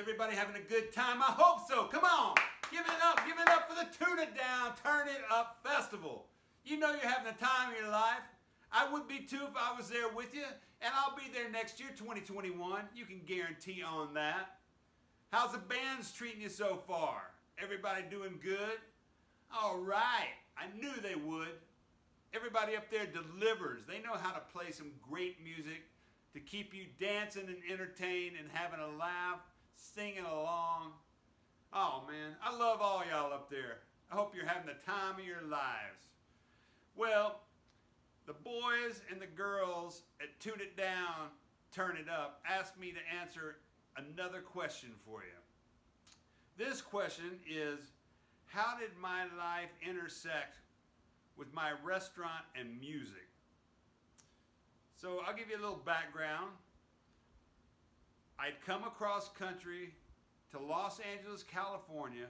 everybody having a good time? I hope so. Come on. Give it up for the Tune It Down, Turn It Up Festival. You know you're having a time of your life. I would be too if I was there with you, and I'll be there next year, 2021. You can guarantee on that. How's the bands treating you so far? Everybody doing good? All right. I knew they would. Everybody up there delivers. They know how to play some great music to keep you dancing and entertained and having a laugh, singing along. Oh man, I love all y'all up there. I hope you're having the time of your lives. Well, the boys and the girls at Tune It Down, Turn It Up asked me to answer another question for you. This question is, how did my life intersect with my restaurant and music? So I'll give you a little background. I'd come across country to Los Angeles, California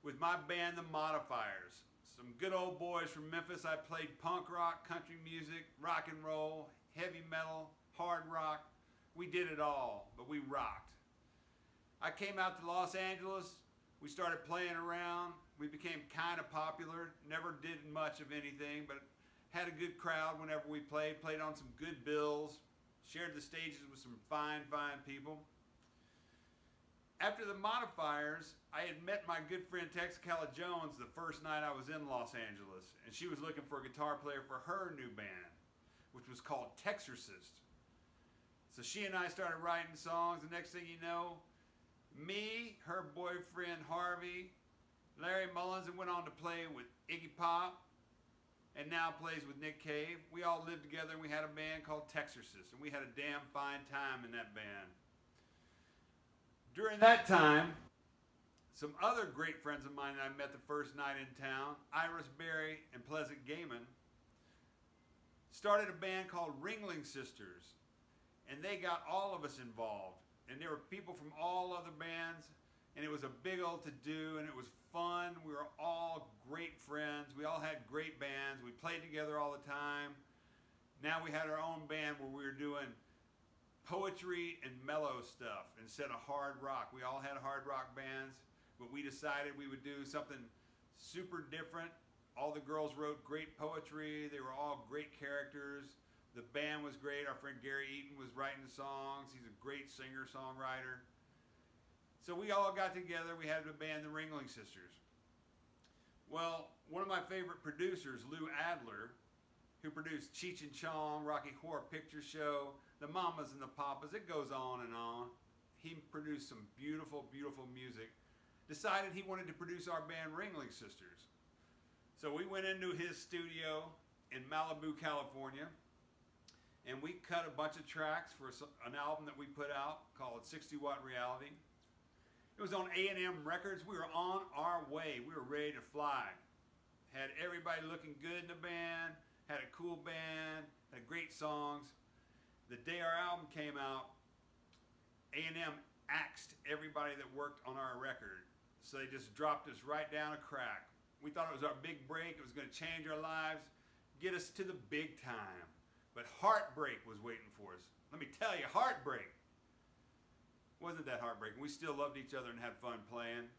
with my band, The Modifiers. Some good old boys from Memphis. I played punk rock, country music, rock and roll, heavy metal, hard rock. We did it all, but we rocked. I came out to Los Angeles. We started playing around. We became kind of popular. Never did much of anything, but had a good crowd whenever we played. Played on some good bills. Shared the stages with some fine, fine people. After the Modifiers, I had met my good friend Texacala Jones the first night I was in Los Angeles, and she was looking for a guitar player for her new band, which was called Texorcist. So she and I started writing songs. The next thing you know, me, her boyfriend Harvey, Larry Mullins, and went on to play with Iggy Pop, and now plays with Nick Cave. We all lived together, and we had a band called Texorcist, and we had a damn fine time in that band. During that time, some other great friends of mine that I met the first night in town, Iris Berry and Pleasant Gaiman, started a band called Ringling Sisters, and they got all of us involved. And there were people from all other bands, and it was a big old to-do, and it was fun. We were all great friends. We all had great bands. We played together all the time. Now we had our own band where we were doing poetry and mellow stuff instead of hard rock. We all had hard rock bands, but we decided we would do something super different. All the girls wrote great poetry. They were all great characters. The band was great. Our friend Gary Eaton was writing the songs. He's a great singer-songwriter. So we all got together. We had a band, the Ringling Sisters. Well, one of my favorite producers, Lou Adler, who produced Cheech and Chong, Rocky Horror Picture Show, The Mamas and the Papas, it goes on and on. He produced some beautiful, beautiful music. Decided he wanted to produce our band Ringling Sisters. So we went into his studio in Malibu, California, and we cut a bunch of tracks for an album that we put out called 60 Watt Reality. It was on A&M Records. We were on our way. We were ready to fly. Had everybody looking good in the band, had a cool band, had great songs. The day our album came out, A&M axed everybody that worked on our record. So they just dropped us right down a crack. We thought it was our big break. It was going to change our lives, get us to the big time. But heartbreak was waiting for us. Let me tell you, heartbreak. Wasn't that heartbreaking? We still loved each other and had fun playing.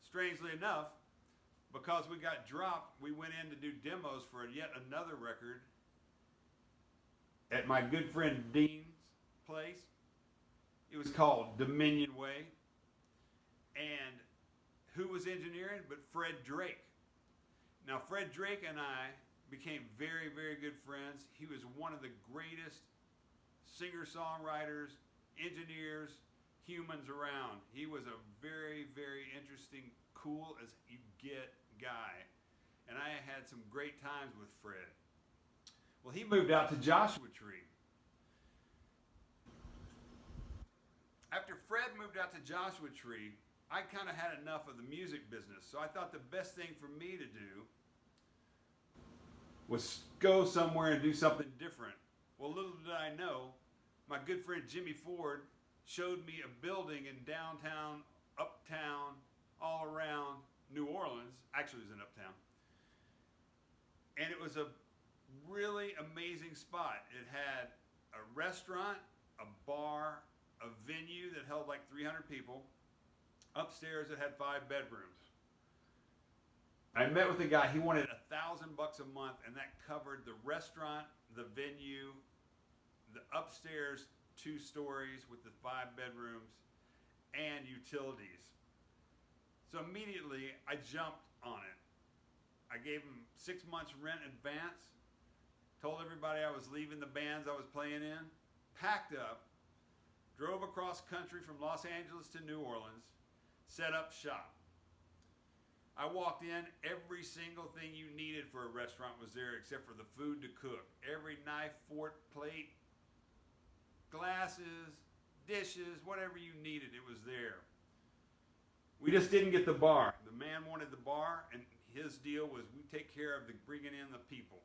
Strangely enough, because we got dropped, we went in to do demos for yet another record at my good friend Dean's place. It was called Dominion Way. And who was engineering but Fred Drake? Now Fred Drake and I became very, very good friends. He was one of the greatest singer-songwriters, engineers, humans around. He was a very, very interesting, cool as you get guy. And I had some great times with Fred. Well, he moved out to Joshua Tree. After Fred moved out to Joshua Tree, I kind of had enough of the music business. So I thought the best thing for me to do was go somewhere and do something different. Well, little did I know, my good friend Jimmy Ford showed me a building in downtown, uptown, all around New Orleans. Actually, it was in uptown. And it was a really amazing spot. It had a restaurant, a bar, a venue that held like 300 people. Upstairs, it had 5 bedrooms. I met with a guy. He wanted $1,000 a month, and that covered the restaurant, the venue, the upstairs 2 stories with the 5 bedrooms, and utilities. So immediately, I jumped on it. I gave him 6 months rent advance, told everybody I was leaving the bands I was playing in, packed up, drove across country from Los Angeles to New Orleans, set up shop. I walked in, every single thing you needed for a restaurant was there except for the food to cook. Every knife, fork, plate, glasses, dishes, whatever you needed, it was there. We just didn't get the bar. The man wanted the bar, and his deal was we take care of the bringing in the people.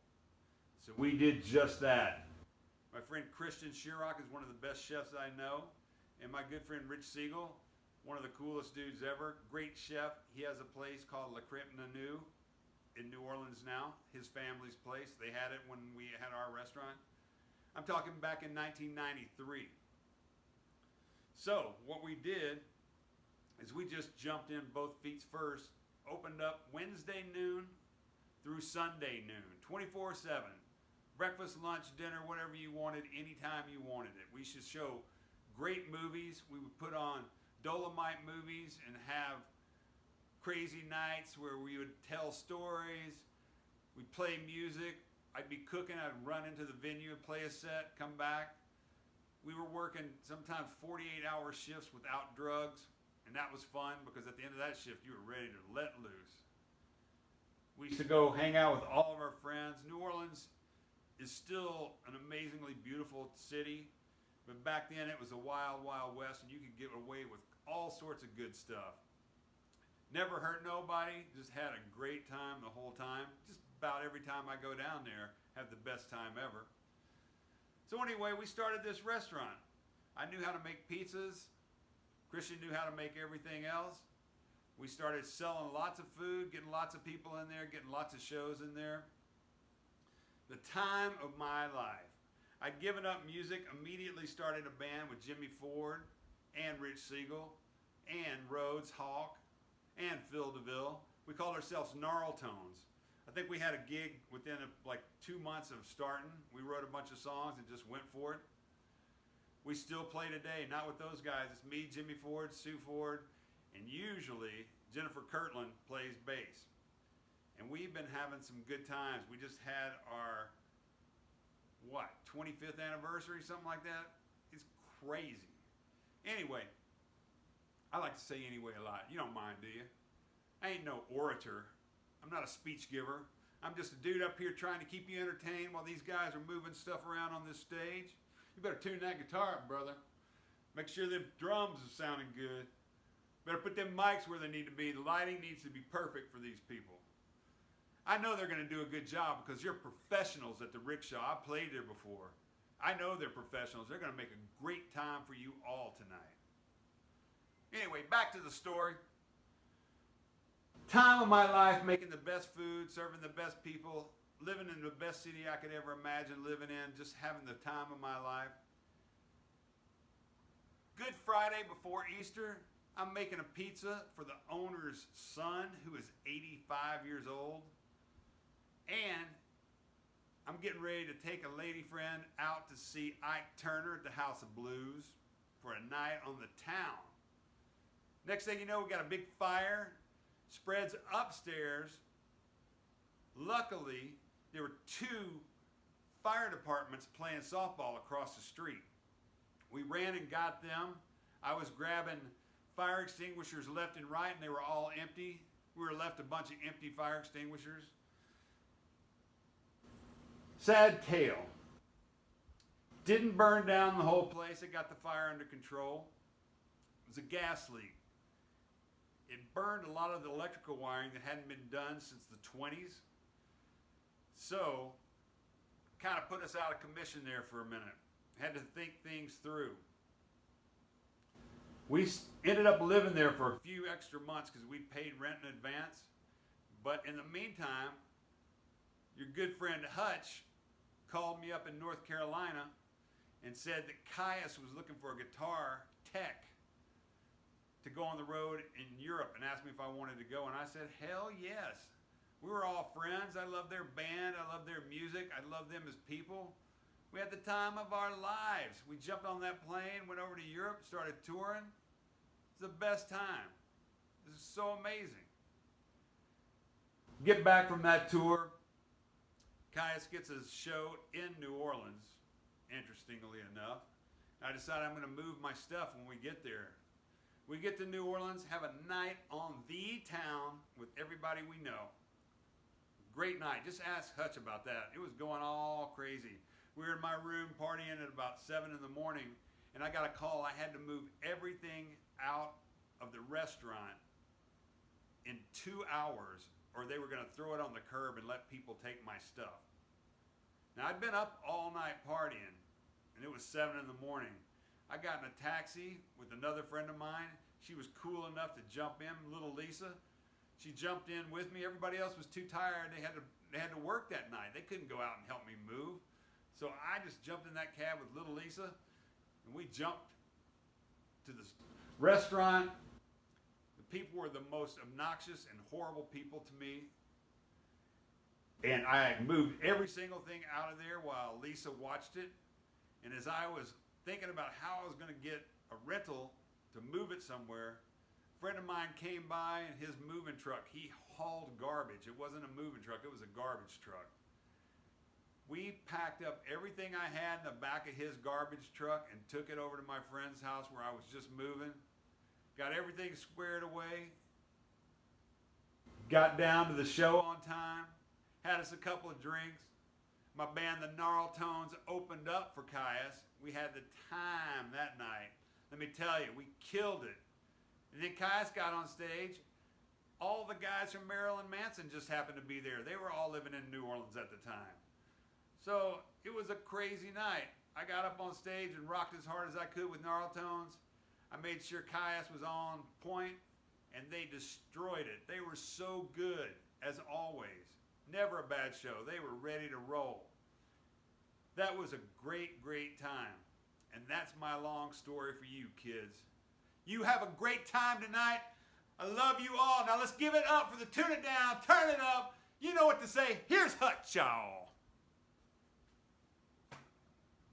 So we did just that. My friend Christian Schirach is one of the best chefs I know, and my good friend Rich Siegel, one of the coolest dudes ever, great chef. He has a place called La Crêpe Nanou in New Orleans now, his family's place. They had it when we had our restaurant. I'm talking back in 1993. So what we did is we just jumped in both feet first, opened up Wednesday noon through Sunday noon, 24/7. Breakfast, lunch, dinner, whatever you wanted, anytime you wanted it. We should show great movies. We would put on Dolomite movies and have crazy nights where we would tell stories. We'd play music. I'd be cooking. I'd run into the venue and play a set, come back. We were working sometimes 48-hour shifts without drugs, and that was fun because at the end of that shift, you were ready to let loose. We used to go hang out with all of our friends. New Orleans is still an amazingly beautiful city, but back then it was a wild, wild west, and you could get away with all sorts of good stuff. Never hurt nobody, just had a great time the whole time. Just about every time I go down there, have the best time ever. So anyway, we started this restaurant. I knew how to make pizzas. Christian knew how to make everything else. We started selling lots of food, getting lots of people in there, getting lots of shows in there. The time of my life. I'd given up music, immediately started a band with Jimmy Ford and Rich Siegel and Rhodes Hawk and Phil DeVille. We called ourselves Gnarl Tones. I think we had a gig within like 2 months of starting. We wrote a bunch of songs and just went for it. We still play today, not with those guys. It's me, Jimmy Ford, Sue Ford, and usually Jennifer Kirtland plays bass. And we've been having some good times. We just had our 25th anniversary, something like that. It's crazy. Anyway, I like to say anyway a lot. You don't mind, do you? I ain't no orator. I'm not a speech giver. I'm just a dude up here trying to keep you entertained while these guys are moving stuff around on this stage. You better tune that guitar up, brother. Make sure the drums are sounding good. Better put them mics where they need to be. The lighting needs to be perfect for these people. I know they're going to do a good job because you're professionals at the rickshaw. I played there before. I know they're professionals. They're going to make a great time for you all tonight. Anyway, back to the story. Time of my life making the best food, serving the best people, living in the best city I could ever imagine living in, just having the time of my life. Good Friday before Easter, I'm making a pizza for the owner's son who is 85 years old. And I'm getting ready to take a lady friend out to see Ike Turner at the House of Blues for a night on the town. Next thing you know, we got a big fire, spreads upstairs. Luckily, there were 2 fire departments playing softball across the street. We ran and got them. I was grabbing fire extinguishers left and right, and they were all empty. We were left a bunch of empty fire extinguishers. Sad tale. Didn't burn down the whole place. It got the fire under control. It was a gas leak. It burned a lot of the electrical wiring that hadn't been done since the 20s. So, kind of put us out of commission there for a minute. Had to think things through. We ended up living there for a few extra months because we paid rent in advance. But in the meantime, your good friend Hutch called me up in North Carolina and said that Caius was looking for a guitar tech to go on the road in Europe and asked me if I wanted to go, and I said, hell yes. We were all friends. I love their band. I love their music. I love them as people. We had the time of our lives. We jumped on that plane, went over to Europe, started touring. It's the best time. This is so amazing. Get back from that tour. Caius gets a show in New Orleans, interestingly enough. I decided I'm going to move my stuff when we get there. We get to New Orleans, have a night on the town with everybody we know. Great night. Just ask Hutch about that. It was going all crazy. We were in my room partying at about 7 in the morning, and I got a call. I had to move everything out of the restaurant in 2 hours, or they were going to throw it on the curb and let people take my stuff. Now, I'd been up all night partying, and it was 7 in the morning. I got in a taxi with another friend of mine. She was cool enough to jump in, little Lisa. She jumped in with me. Everybody else was too tired. They had to work that night. They couldn't go out and help me move. So I just jumped in that cab with little Lisa, and we jumped to the restaurant. The people were the most obnoxious and horrible people to me. And I moved every single thing out of there while Lisa watched it. And as I was thinking about how I was going to get a rental to move it somewhere, a friend of mine came by in his moving truck. He hauled garbage. It wasn't a moving truck, it was a garbage truck. We packed up everything I had in the back of his garbage truck and took it over to my friend's house where I was just moving. Got everything squared away. Got down to the show on time. Had us a couple of drinks. My band, the Gnarl Tones, opened up for Caius. We had the time that night. Let me tell you, we killed it. And then Caius got on stage. All the guys from Marilyn Manson just happened to be there. They were all living in New Orleans at the time. So it was a crazy night. I got up on stage and rocked as hard as I could with Gnarl Tones. I made sure Caius was on point, and they destroyed it. They were so good, as always. Never a bad show. They were ready to roll. That was a great, great time. And that's my long story for you kids. You have a great time tonight. I love you all. Now let's give it up for the Tune It Down, Turn It Up. You know what to say. Here's Hutch, y'all.